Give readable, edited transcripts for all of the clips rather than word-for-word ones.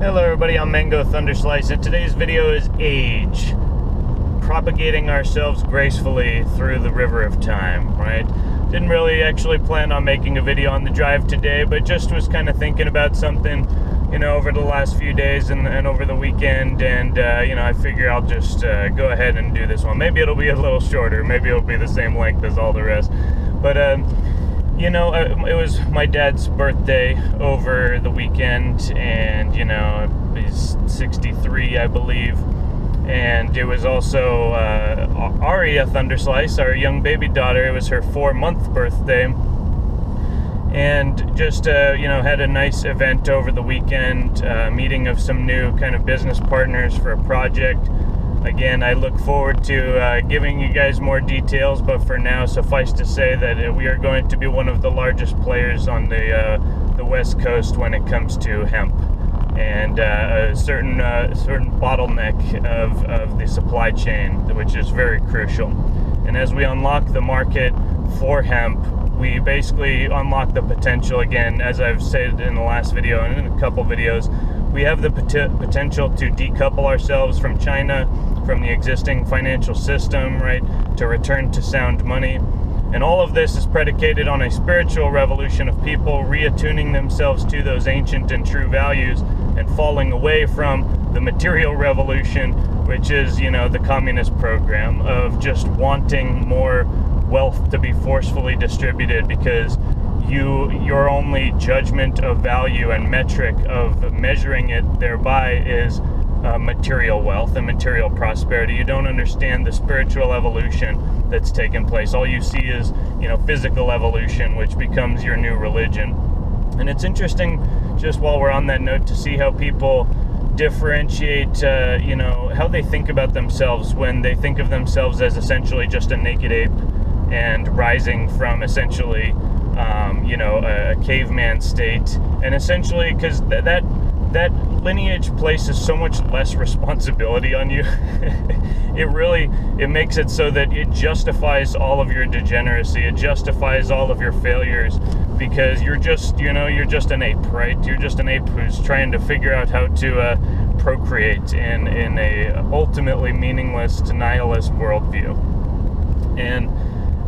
Hello everybody, I'm Mango Thunderslice, and today's video is Age. Propagating ourselves gracefully through the river of time, right? Didn't really actually plan on making a video on the drive today, but just was kind of thinking about something, over the last few days and over the weekend, and, I figure I'll just go ahead and do this one. Maybe it'll be a little shorter, maybe it'll be the same length as all the rest, but, it was my dad's birthday over the weekend, and, he's 63, I believe, and it was also Aria Thunderslice, our young baby daughter. It was her 4-month birthday, and just, had a nice event over the weekend, meeting of some new kind of business partners for a project. Again, I look forward to giving you guys more details, but for now, suffice to say that we are going to be one of the largest players on the West Coast when it comes to hemp, and a certain bottleneck of the supply chain, which is very crucial. And as we unlock the market for hemp, we basically unlock the potential, again, as I've said in the last video and in a couple videos, we have the potential to decouple ourselves from China, from the existing financial system, right, to return to sound money. And all of this is predicated on a spiritual revolution of people reattuning themselves to those ancient and true values and falling away from the material revolution, which is, the communist program of just wanting more wealth to be forcefully distributed, because your only judgment of value and metric of measuring it thereby is material wealth and material prosperity. You don't understand the spiritual evolution that's taken place. All you see is, physical evolution, which becomes your new religion. And it's interesting, just while we're on that note, to see how people differentiate, how they think about themselves when they think of themselves as essentially just a naked ape and rising from essentially a caveman state, and essentially because that lineage places so much less responsibility on you. it makes it so that it justifies all of your degeneracy, it justifies all of your failures, because you're just an ape, right? You're just an ape who's trying to figure out how to procreate in a ultimately meaningless, nihilist worldview. And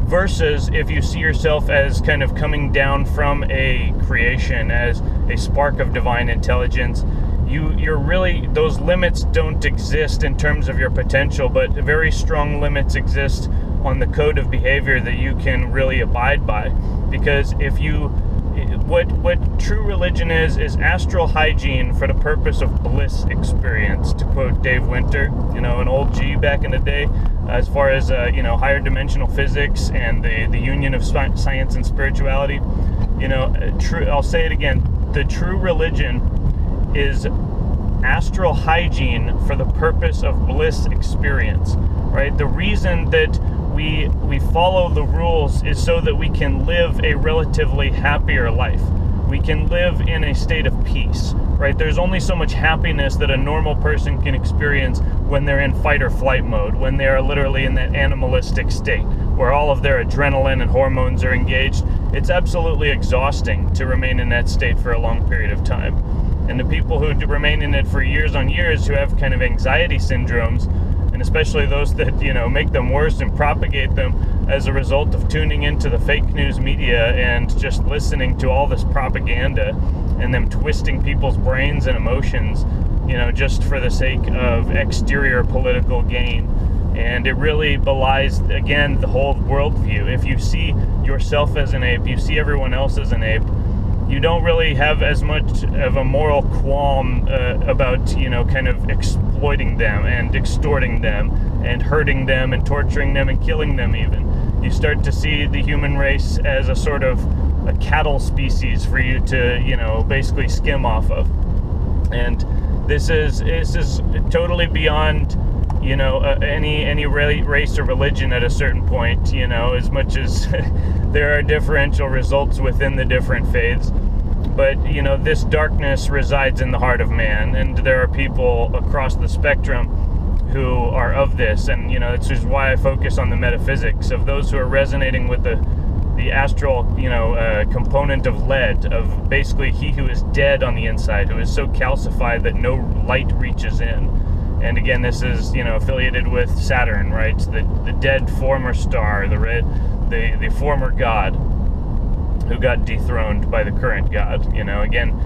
versus if you see yourself as kind of coming down from a creation, as a spark of divine intelligence, you're really, those limits don't exist in terms of your potential, but very strong limits exist on the code of behavior that you can really abide by. Because what true religion is astral hygiene for the purpose of bliss experience, to quote Dave Winter, an old G back in the day, as far as higher dimensional physics and the union of science and spirituality. I'll say it again, the true religion is astral hygiene for the purpose of bliss experience, right? The reason that we follow the rules is so that we can live a relatively happier life. We can live in a state of peace, right? There's only so much happiness that a normal person can experience when they're in fight or flight mode, when they are literally in that animalistic state where all of their adrenaline and hormones are engaged. It's absolutely exhausting to remain in that state for a long period of time. And the people who remain in it for years on years, who have kind of anxiety syndromes, and especially those that, make them worse and propagate them as a result of tuning into the fake news media and just listening to all this propaganda and them twisting people's brains and emotions, just for the sake of exterior political gain. And it really belies, again, the whole worldview. If you see yourself as an ape, you see everyone else as an ape, you don't really have as much of a moral qualm about, kind of exploiting them and extorting them and hurting them and torturing them and killing them even. You start to see the human race as a sort of a cattle species for you to, basically skim off of. And this is totally beyond, any race or religion at a certain point, as much as there are differential results within the different faiths. But, this darkness resides in the heart of man, and there are people across the spectrum who are of this, and, this is why I focus on the metaphysics of those who are resonating with the the astral, component of lead, of basically he who is dead on the inside, who is so calcified that no light reaches in. And again, this is, affiliated with Saturn, right? The dead former star, the former god who got dethroned by the current god. Again,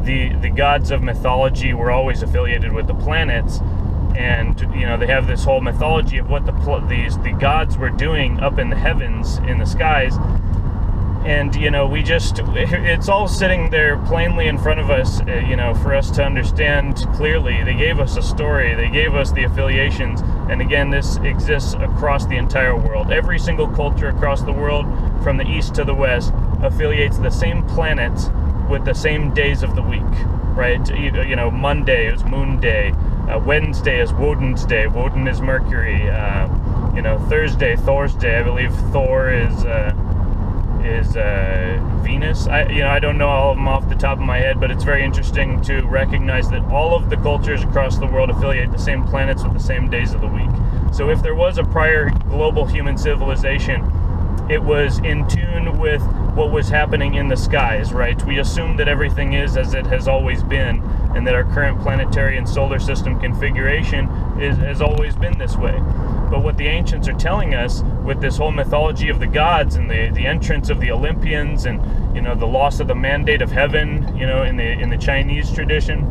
the gods of mythology were always affiliated with the planets, and they have this whole mythology of what the gods were doing up in the heavens, in the skies. And it's all sitting there plainly in front of us, for us to understand clearly. They gave us a story, they gave us the affiliations, and again, this exists across the entire world. Every single culture across the world, from the east to the west, affiliates the same planets with the same days of the week, right? Monday is Moon Day, Wednesday is Woden's Day, Woden is Mercury, Thursday, Thor's Day. I believe Thor is Venus. I don't know all of them off the top of my head, but it's very interesting to recognize that all of the cultures across the world affiliate the same planets with the same days of the week. So if there was a prior global human civilization, it was in tune with what was happening in the skies, right? We assume that everything is as it has always been, and that our current planetary and solar system configuration has always been this way. But what the ancients are telling us with this whole mythology of the gods and the entrance of the Olympians and the loss of the mandate of heaven, in the Chinese tradition,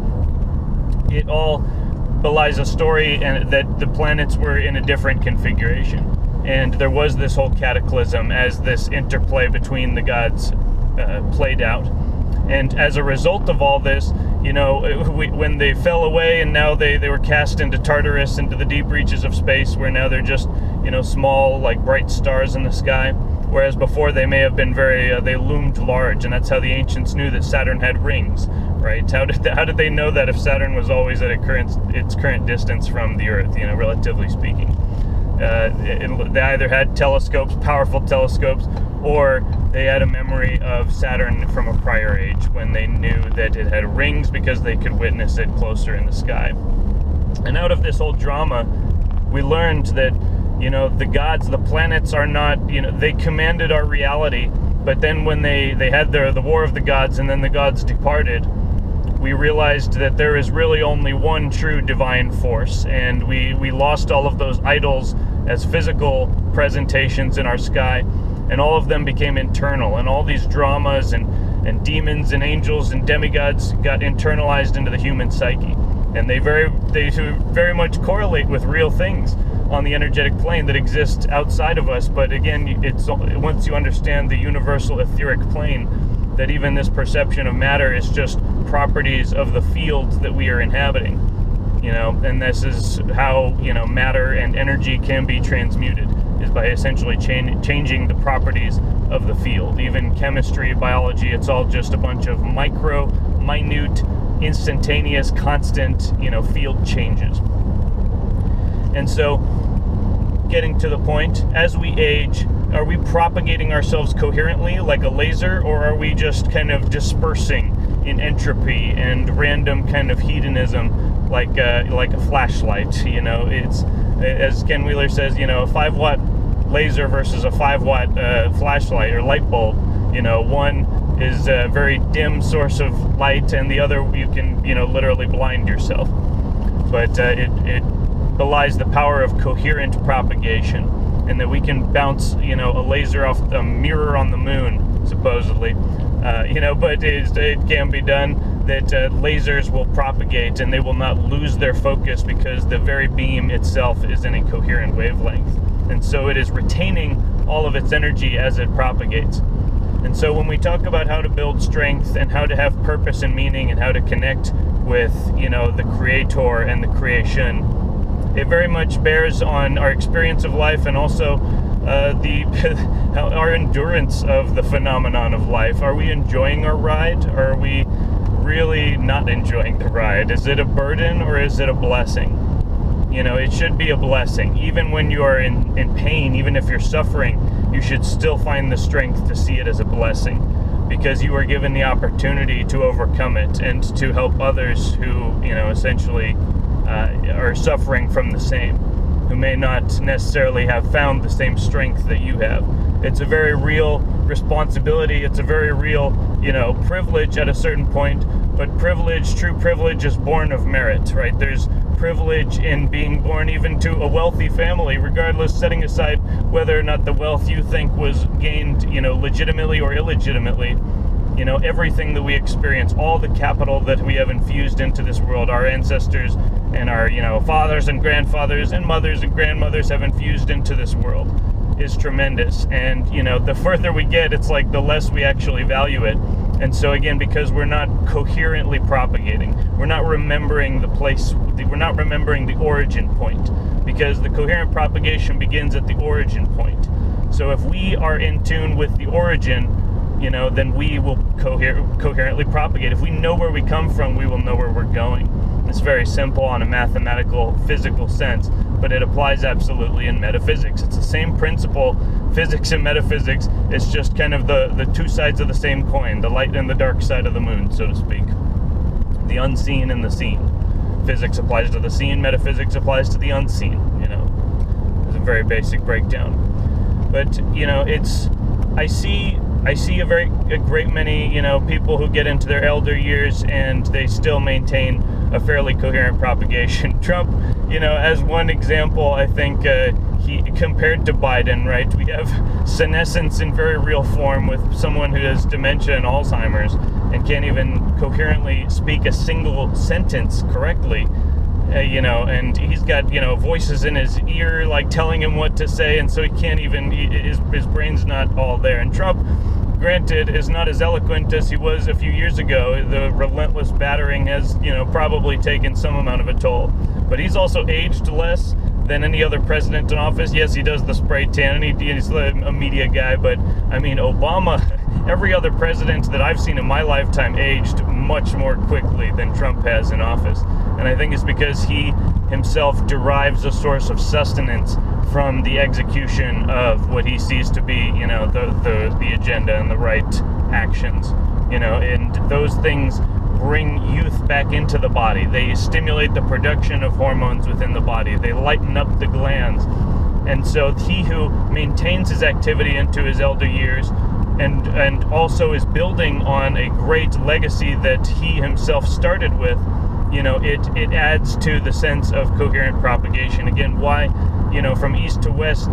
it all belies a story and that the planets were in a different configuration. And there was this whole cataclysm as this interplay between the gods played out. And as a result of all this, when they fell away and now they were cast into Tartarus, into the deep reaches of space, where now they're just, small, like bright stars in the sky. Whereas before they may have been they loomed large, and that's how the ancients knew that Saturn had rings, right? How did they know that if Saturn was always at its current distance from the Earth, relatively speaking? They either had telescopes, powerful telescopes, or they had a memory of Saturn from a prior age when they knew that it had rings because they could witness it closer in the sky. And out of this whole drama, we learned that, the gods, the planets are not, they commanded our reality, but then when they had the war of the gods and then the gods departed, we realized that there is really only one true divine force, and we lost all of those idols as physical presentations in our sky, and all of them became internal, and all these dramas and demons and angels and demigods got internalized into the human psyche, and they very much correlate with real things on the energetic plane that exist outside of us. But again, it's once you understand the universal etheric plane, that even this perception of matter is just properties of the fields that we are inhabiting, and this is how, matter and energy can be transmuted, is by essentially changing the properties of the field. Even chemistry, biology, it's all just a bunch of minute, instantaneous, constant, field changes. And so, getting to the point, as we age, are we propagating ourselves coherently like a laser, or are we just kind of dispersing in entropy and random kind of hedonism like a flashlight? It's, as Ken Wheeler says, a 5-watt laser versus a 5-watt flashlight or light bulb. One is a very dim source of light, and the other you can literally blind yourself. But it belies the power of coherent propagation, and that we can bounce, a laser off a mirror on the moon, supposedly, but it can be done, that lasers will propagate and they will not lose their focus because the very beam itself is in a coherent wavelength. And so it is retaining all of its energy as it propagates. And so when we talk about how to build strength and how to have purpose and meaning and how to connect with, the Creator and the creation, it very much bears on our experience of life and also our endurance of the phenomenon of life. Are we enjoying our ride, or are we really not enjoying the ride? Is it a burden or is it a blessing? It should be a blessing. Even when you are in pain, even if you're suffering, you should still find the strength to see it as a blessing, because you are given the opportunity to overcome it and to help others who, essentially are suffering from the same, who may not necessarily have found the same strength that you have. It's a very real responsibility. It's a very real, privilege at a certain point. But true privilege is born of merit, right? There's privilege in being born even to a wealthy family, regardless, setting aside whether or not the wealth you think was gained, legitimately or illegitimately. Everything that we experience, all the capital that we have infused into this world, our ancestors and our, fathers and grandfathers and mothers and grandmothers have infused into this world, is tremendous. And, the further we get, it's like the less we actually value it. And so again, because we're not coherently propagating, we're not remembering the place, we're not remembering the origin point, because the coherent propagation begins at the origin point. So if we are in tune with the origin, then we will coherently propagate. If we know where we come from, we will know where we're going. It's very simple on a mathematical, physical sense, but it applies absolutely in metaphysics. It's the same principle, physics and metaphysics. It's just kind of the two sides of the same coin, the light and the dark side of the moon, so to speak. The unseen and the seen. Physics applies to the seen, metaphysics applies to the unseen, It's a very basic breakdown. But, I see a great many, people who get into their elder years and they still maintain a fairly coherent propagation. Trump, as one example, I think he compared to Biden, right? We have senescence in very real form with someone who has dementia and Alzheimer's and can't even coherently speak a single sentence correctly. And he's got, voices in his ear, like telling him what to say, and so he can't even, his brain's not all there. And Trump, granted, is not as eloquent as he was a few years ago. The relentless battering has, probably taken some amount of a toll. But he's also aged less than any other president in office. Yes, he does the spray tan, and he's a media guy, but, Obama, every other president that I've seen in my lifetime aged much more quickly than Trump has in office. And I think it's because he himself derives a source of sustenance from the execution of what he sees to be, the agenda and the right actions, and those things bring youth back into the body. They stimulate the production of hormones within the body. They lighten up the glands. And so he who maintains his activity into his elder years and also is building on a great legacy that he himself started with, it adds to the sense of coherent propagation. Again, why, from east to west,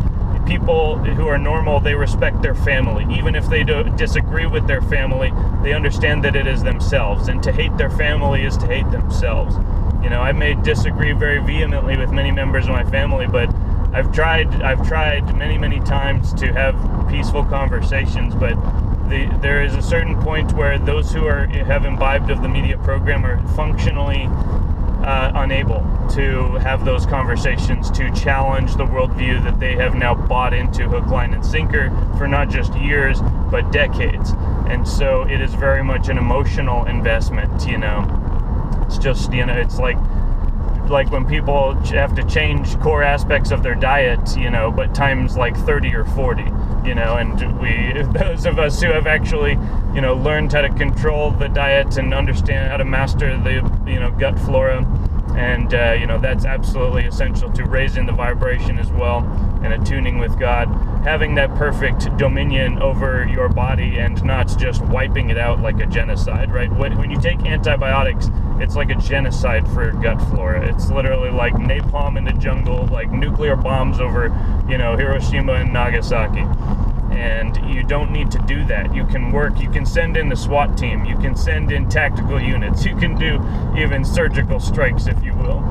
people who are normal, they respect their family. Even if they disagree with their family, they understand that it is themselves. And to hate their family is to hate themselves. I may disagree very vehemently with many members of my family, but I've tried many, many times to have peaceful conversations, but there is a certain point where those who have imbibed of the media program are functionally unable to have those conversations, to challenge the worldview that they have now bought into hook, line, and sinker for not just years, but decades. And so it is very much an emotional investment, It's just, it's like when people have to change core aspects of their diet, but times like 30 or 40, and those of us who have actually, learned how to control the diet and understand how to master the, gut flora, and, that's absolutely essential to raising the vibration as well and attuning with God, having that perfect dominion over your body and not just wiping it out like a genocide, right? When you take antibiotics, it's like a genocide for gut flora. It's literally like napalm in the jungle, like nuclear bombs over, Hiroshima and Nagasaki. And you don't need to do that. You can send in the SWAT team, you can send in tactical units, you can do even surgical strikes, if you will.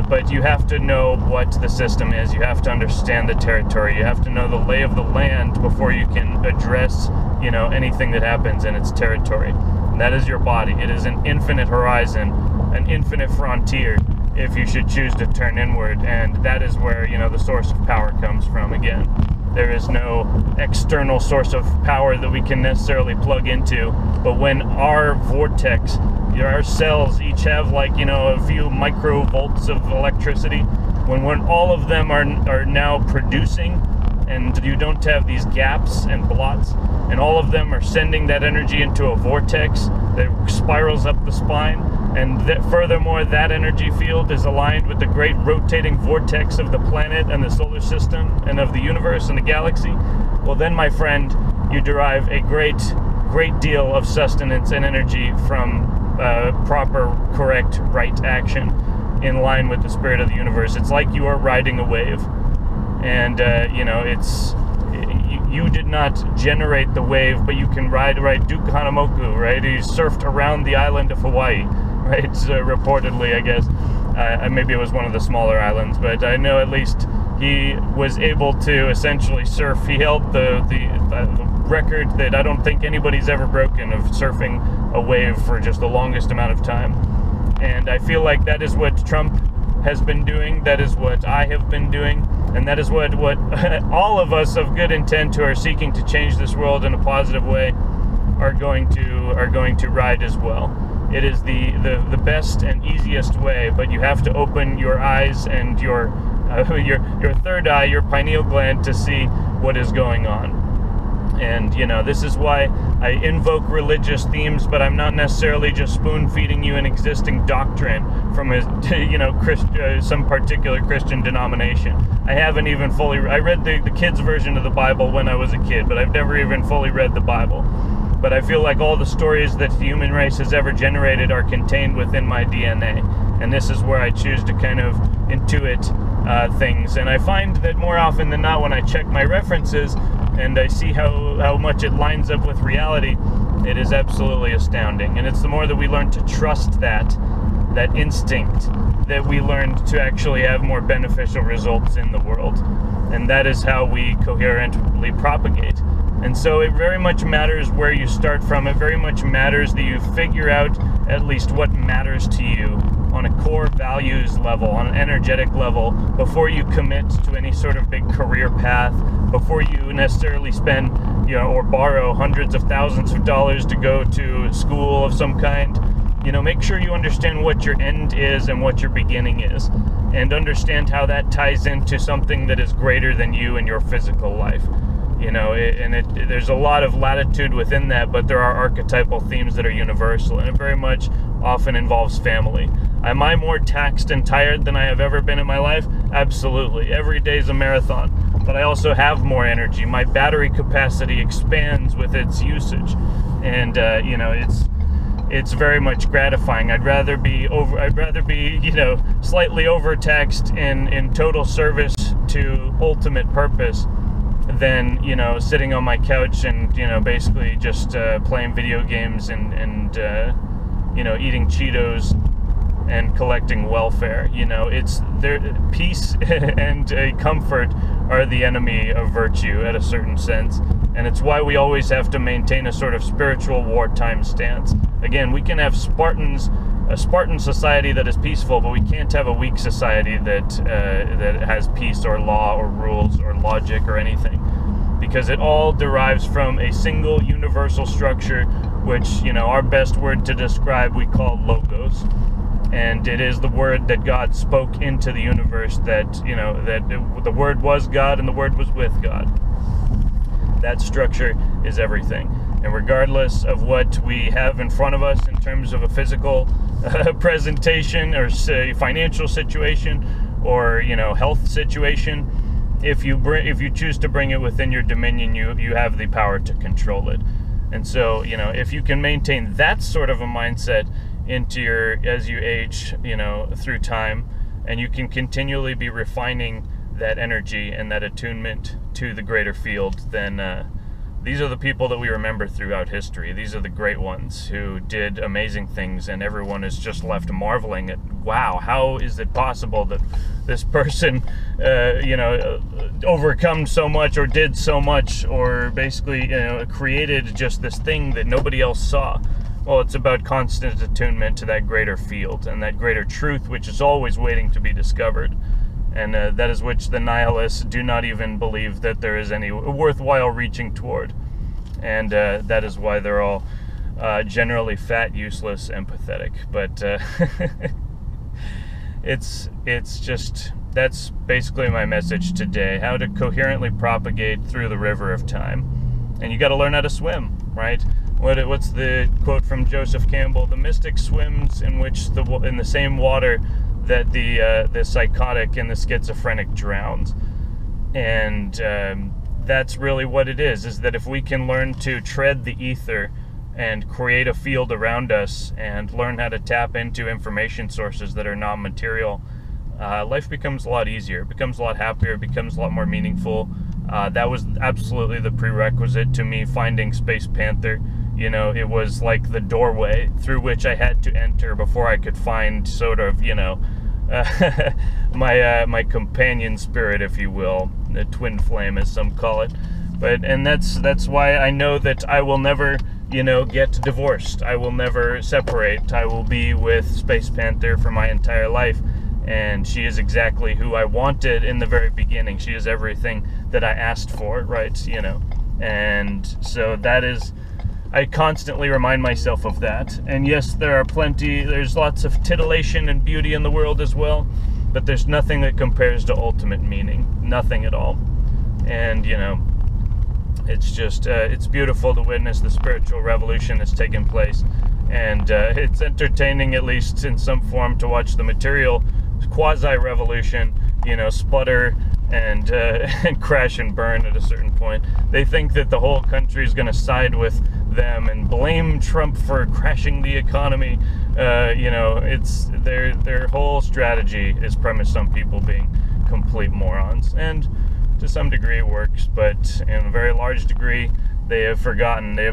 But you have to know what the system is. You have to understand the territory. You have to know the lay of the land before you can address, anything that happens in its territory. And that is your body. It is an infinite horizon, an infinite frontier, if you should choose to turn inward. And that is where, the source of power comes from again. There is no external source of power that we can necessarily plug into. But when our vortex, our cells each have a few microvolts of electricity, when all of them are now producing, and you don't have these gaps and blots, and all of them are sending that energy into a vortex that spirals up the spine, and furthermore, that energy field is aligned with the great rotating vortex of the planet and the solar system and of the universe and the galaxy, well then, my friend, you derive a great deal of sustenance and energy from proper, correct, right action in line with the spirit of the universe. It's like you are riding a wave, and you did not generate the wave, but you can ride Duke Hanamoku, right? He surfed around the island of Hawaii, right? Reportedly, I guess. Maybe it was one of the smaller islands, but I know at least he was able to essentially surf. He held the record that I don't think anybody's ever broken of surfing a wave for just the longest amount of time. And I feel like that is what Trump has been doing, that is what I have been doing, and that is what all of us of good intent who are seeking to change this world in a positive way are going to ride as well. It is the best and easiest way, but you have to open your eyes and your third eye, your pineal gland, to see what is going on. And this is why I invoke religious themes, but I'm not necessarily just spoon-feeding you an existing doctrine from some particular Christian denomination. I haven't even fully. I read the kids' version of the Bible when I was a kid, but I've never even fully read the Bible. But I feel like all the stories that the human race has ever generated are contained within my DNA, and this is where I choose to kind of intuit things. And I find that more often than not, when I check my references and I see how much it lines up with reality, it is absolutely astounding. And it's the more that we learn to trust that instinct, that we learn to actually have more beneficial results in the world. And that is how we coherently propagate. And so it very much matters where you start from. It very much matters that you figure out at least what matters to you on a core values level, on an energetic level, before you commit to any sort of big career path, before you necessarily spend, or borrow hundreds of thousands of dollars to go to school of some kind. Make sure you understand what your end is and what your beginning is, and understand how that ties into something that is greater than you and your physical life. There's a lot of latitude within that, but there are archetypal themes that are universal, and it very much often involves family. Am I more taxed and tired than I have ever been in my life? Absolutely. Every day is a marathon, but I also have more energy. My battery capacity expands with its usage, and it's very much gratifying. I'd rather be slightly overtaxed in total service to ultimate purpose than sitting on my couch and basically just playing video games and eating Cheetos and collecting welfare. It's there. Peace and comfort are the enemy of virtue at a certain sense, and it's why we always have to maintain a sort of spiritual wartime stance. Again, we can have a Spartan society that is peaceful, but we can't have a weak society that has peace or law or rules or logic or anything, because it all derives from a single universal structure, which our best word to describe we call logos, and it is the word that God spoke into the universe. The word was God and the word was with God. That structure is everything. And regardless of what we have in front of us in terms of a physical presentation or financial situation or health situation, if you choose to bring it within your dominion, you have the power to control it. And so if you can maintain that sort of a mindset as you age through time, and you can continually be refining that energy and that attunement to the greater field, then these are the people that we remember throughout history. These are the great ones who did amazing things, and everyone is just left marveling at, wow, how is it possible that this person, overcome so much or did so much, or basically, created just this thing that nobody else saw. Well, it's about constant attunement to that greater field and that greater truth, which is always waiting to be discovered. And that is which the nihilists do not even believe that there is any worthwhile reaching toward. And that is why they're all generally fat, useless, and pathetic. But it's just, that's basically my message today. How to coherently propagate through the river of time. And you got to learn how to swim, right? What's the quote from Joseph Campbell? The mystic swims in the same water that the psychotic and the schizophrenic drowns. And that's really what it is that if we can learn to tread the ether and create a field around us and learn how to tap into information sources that are non-material, life becomes a lot easier, it becomes a lot happier, it becomes a lot more meaningful. That was absolutely the prerequisite to me finding Space Panther. You know, it was like the doorway through which I had to enter before I could find sort of, you know, my companion spirit, if you will, the twin flame, as some call it. And that's why I know that I will never, you know, get divorced. I will never separate. I will be with Space Panther for my entire life. And she is exactly who I wanted in the very beginning. She is everything that I asked for, right? You know, and so that is, I constantly remind myself of that. And yes, there's lots of titillation and beauty in the world as well, but there's nothing that compares to ultimate meaning. Nothing at all. And, you know, it's just, it's beautiful to witness the spiritual revolution that's taken place. And it's entertaining, at least in some form, to watch the material quasi-revolution, you know, sputter and crash and burn at a certain point. They think that the whole country is going to side with them and blame Trump for crashing the economy. You know, it's their whole strategy is premised on people being complete morons, and to some degree it works, but in a very large degree they have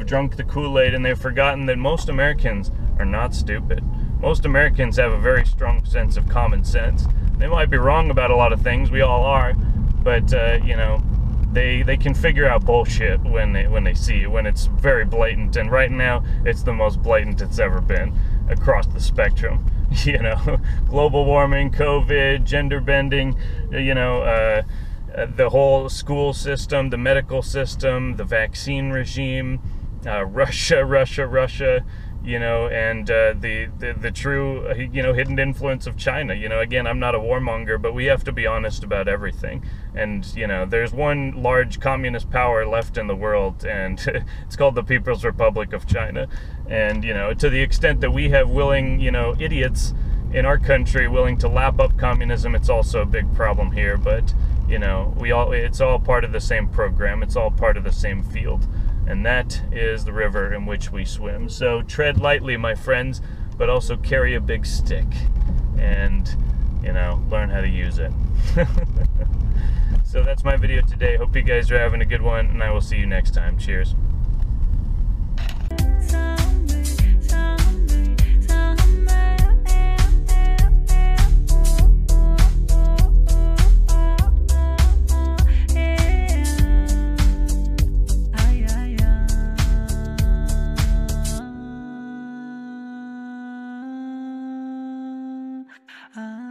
drunk the Kool-Aid, and they've forgotten that most Americans are not stupid. Most Americans have a very strong sense of common sense. They might be wrong about a lot of things, we all are, but you know, they can figure out bullshit when they see it, when it's very blatant. And right now, it's the most blatant it's ever been across the spectrum. You know, global warming, COVID, gender bending, you know, the whole school system, the medical system, the vaccine regime, Russia, you know, and the true, you know, hidden influence of China. You know, again, I'm not a warmonger, but we have to be honest about everything. And, you know, there's one large communist power left in the world, and it's called the People's Republic of China. And, you know, to the extent that we have willing, you know, idiots in our country willing to lap up communism, it's also a big problem here. But, you know, it's all part of the same program. It's all part of the same field. And that is the river in which we swim. So tread lightly, my friends, but also carry a big stick and, you know, learn how to use it. So that's my video today. Hope you guys are having a good one, and I will see you next time. Cheers. Ah.